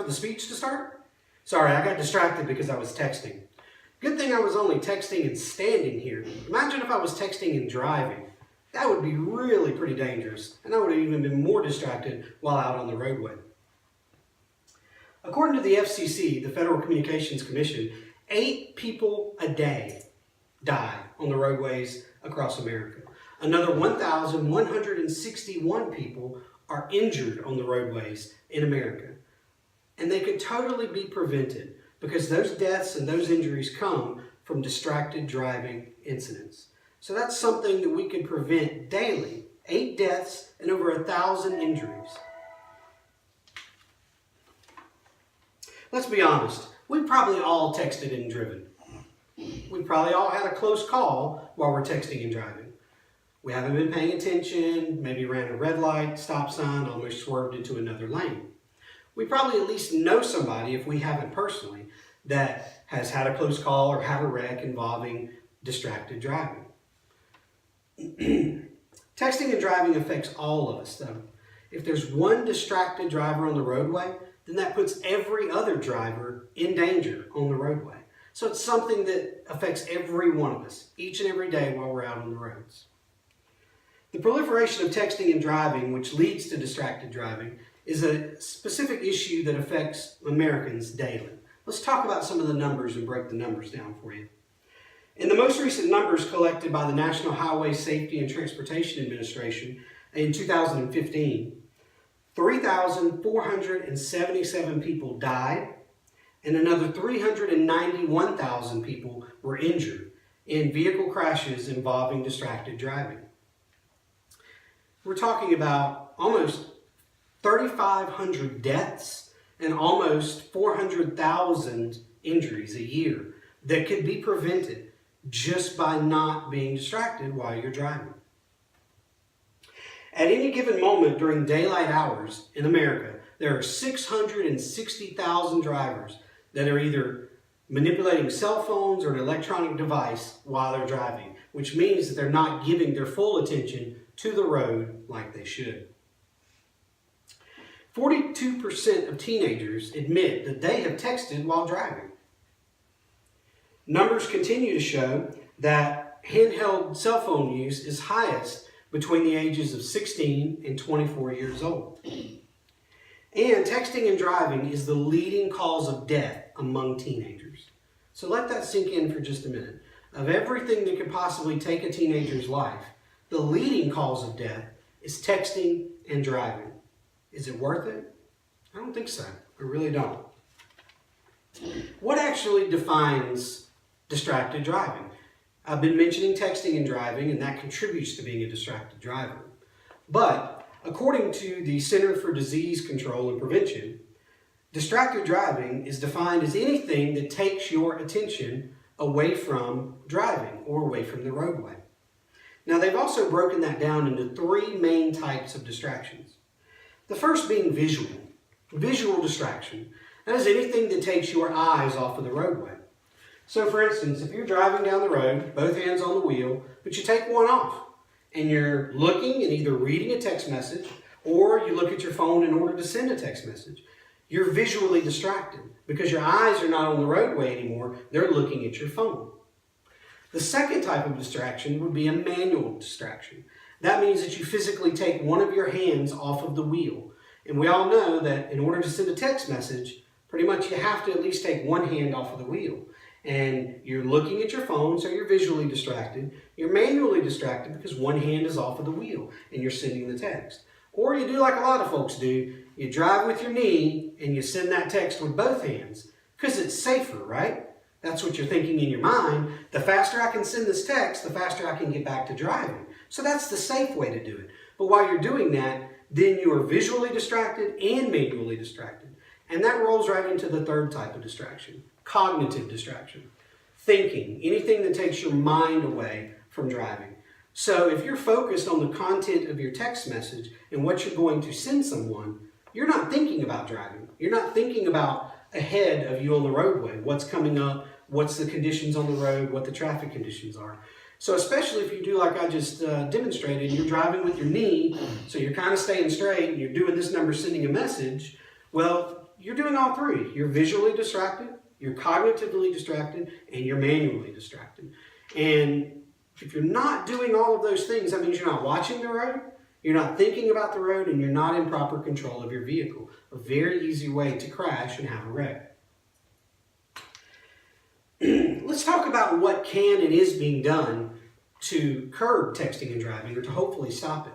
for the speech to start? Sorry, I got distracted because I was texting. Good thing I was only texting and standing here. Imagine if I was texting and driving. That would be really pretty dangerous, and I would have even been more distracted while out on the roadway. According to the FCC, the Federal Communications Commission, 8 people a day die on the roadways across America. Another 1,161 people are injured on the roadways in America. And they could totally be prevented because those deaths and those injuries come from distracted driving incidents. So that's something that we can prevent daily. 8 deaths and over 1,000 injuries. Let's be honest, we've probably all texted and driven. We probably all had a close call while we're texting and driving. We haven't been paying attention, maybe ran a red light, stop sign, almost swerved into another lane. We probably at least know somebody, if we haven't personally, that has had a close call or had a wreck involving distracted driving. Texting and driving affects all of us, though. If there's one distracted driver on the roadway, then that puts every other driver in danger on the roadway. So it's something that affects every one of us, each and every day while we're out on the roads. The proliferation of texting and driving, which leads to distracted driving, is a specific issue that affects Americans daily. Let's talk about some of the numbers and break the numbers down for you. In the most recent numbers collected by the National Highway Safety and Transportation Administration in 2015, 3,477 people died and another 391,000 people were injured in vehicle crashes involving distracted driving. We're talking about almost 3,500 deaths and almost 400,000 injuries a year that could be prevented just by not being distracted while you're driving. At any given moment during daylight hours in America, there are 660,000 drivers that are either manipulating cell phones or an electronic device while they're driving, which means that they're not giving their full attention to the road like they should. 42% of teenagers admit that they have texted while driving. Numbers continue to show that handheld cell phone use is highest between the ages of 16 and 24 years old. And texting and driving is the leading cause of death among teenagers. So let that sink in for just a minute. Of everything that could possibly take a teenager's life, the leading cause of death is texting and driving. Is it worth it? I don't think so. I really don't. What actually defines distracted driving? I've been mentioning texting and driving, and that contributes to being a distracted driver. But according to the Center for Disease Control and Prevention, distracted driving is defined as anything that takes your attention away from driving or away from the roadway. Now, they've also broken that down into 3 main types of distractions. The first being visual distraction. That is anything that takes your eyes off of the roadway. So for instance, if you're driving down the road, both hands on the wheel, but you take one off and you're looking and either reading a text message or you look at your phone in order to send a text message, you're visually distracted because your eyes are not on the roadway anymore, they're looking at your phone. The second type of distraction would be a manual distraction. That means that you physically take one of your hands off of the wheel. And we all know that in order to send a text message, pretty much you have to at least take one hand off of the wheel. And you're looking at your phone, so you're visually distracted. You're manually distracted because one hand is off of the wheel and you're sending the text. Or you do like a lot of folks do, you drive with your knee and you send that text with both hands because it's safer, right? That's what you're thinking in your mind. The faster I can send this text, the faster I can get back to driving. So that's the safe way to do it. But while you're doing that, then you are visually distracted and manually distracted. And that rolls right into the third type of distraction, cognitive distraction. Thinking, anything that takes your mind away from driving. So if you're focused on the content of your text message and what you're going to send someone, you're not thinking about driving. You're not thinking about ahead of you on the roadway, what's coming up, what's the conditions on the road, what the traffic conditions are. So especially if you do like I just demonstrated, you're driving with your knee, so you're kind of staying straight and you're doing this number, sending a message, well, you're doing all three. You're visually distracted, you're cognitively distracted, and you're manually distracted. And if you're not doing all of those things, that means you're not watching the road, you're not thinking about the road, and you're not in proper control of your vehicle. A very easy way to crash and have a wreck. Let's talk about what can and is being done to curb texting and driving, or to hopefully stop it.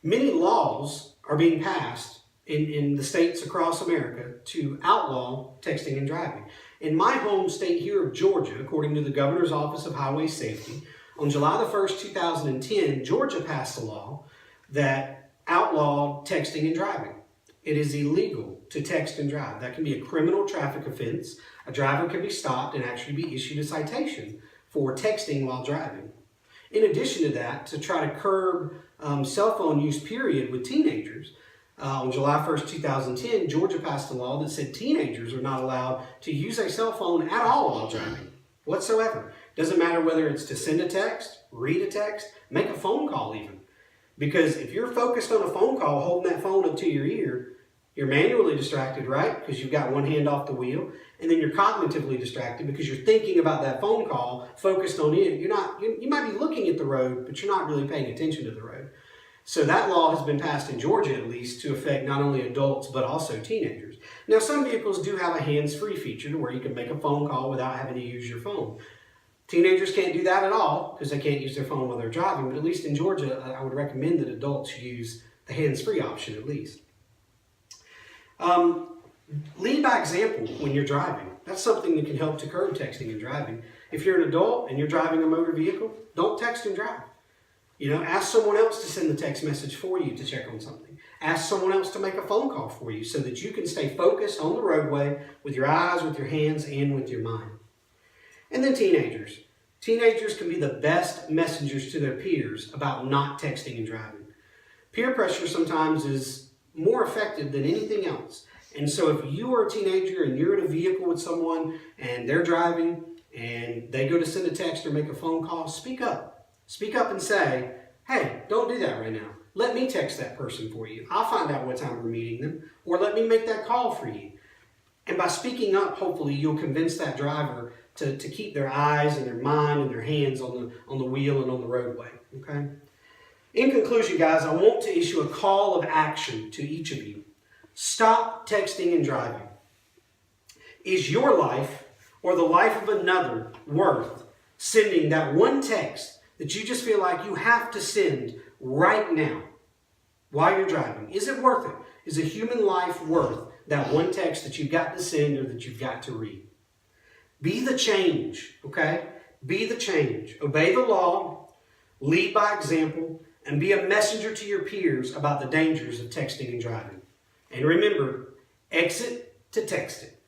Many laws are being passed in the states across America to outlaw texting and driving. In my home state here of Georgia, according to the Governor's Office of Highway Safety, on July the 1st, 2010, Georgia passed a law that outlawed texting and driving. It is illegal to text and drive. That can be a criminal traffic offense. A driver can be stopped and actually be issued a citation for texting while driving. In addition to that, to try to curb cell phone use period with teenagers, on July 1st, 2010, Georgia passed a law that said teenagers are not allowed to use a cell phone at all while driving, whatsoever. Doesn't matter whether it's to send a text, read a text, make a phone call even. Because if you're focused on a phone call, holding that phone up to your ear, you're manually distracted, right? Because you've got one hand off the wheel. And then you're cognitively distracted because you're thinking about that phone call, focused on it. You might be looking at the road, but you're not really paying attention to the road. So that law has been passed in Georgia, at least, to affect not only adults, but also teenagers. Now, some vehicles do have a hands-free feature where you can make a phone call without having to use your phone. Teenagers can't do that at all because they can't use their phone while they're driving. But at least in Georgia, I would recommend that adults use the hands-free option at least. Lead by example when you're driving. That's something that can help to curb texting and driving. If you're an adult and you're driving a motor vehicle, don't text and drive. Ask someone else to send the text message for you to check on something. Ask someone else to make a phone call for you so that you can stay focused on the roadway with your eyes, with your hands, and with your mind. And then teenagers. Teenagers can be the best messengers to their peers about not texting and driving. Peer pressure sometimes is more effective than anything else. And so if you are a teenager and you're in a vehicle with someone and they're driving and they go to send a text or make a phone call, speak up. Speak up and say, hey, don't do that right now. Let me text that person for you. I'll find out what time we're meeting them, or let me make that call for you. And by speaking up, hopefully you'll convince that driver to keep their eyes and their mind and their hands on the wheel and on the roadway. Okay? In conclusion, guys, I want to issue a call of action to each of you. Stop texting and driving. Is your life or the life of another worth sending that one text that you just feel like you have to send right now while you're driving? Is it worth it? Is a human life worth that one text that you've got to send or that you've got to read? Be the change, okay? Be the change. Obey the law, lead by example, and be a messenger to your peers about the dangers of texting and driving. And remember, exit to text it.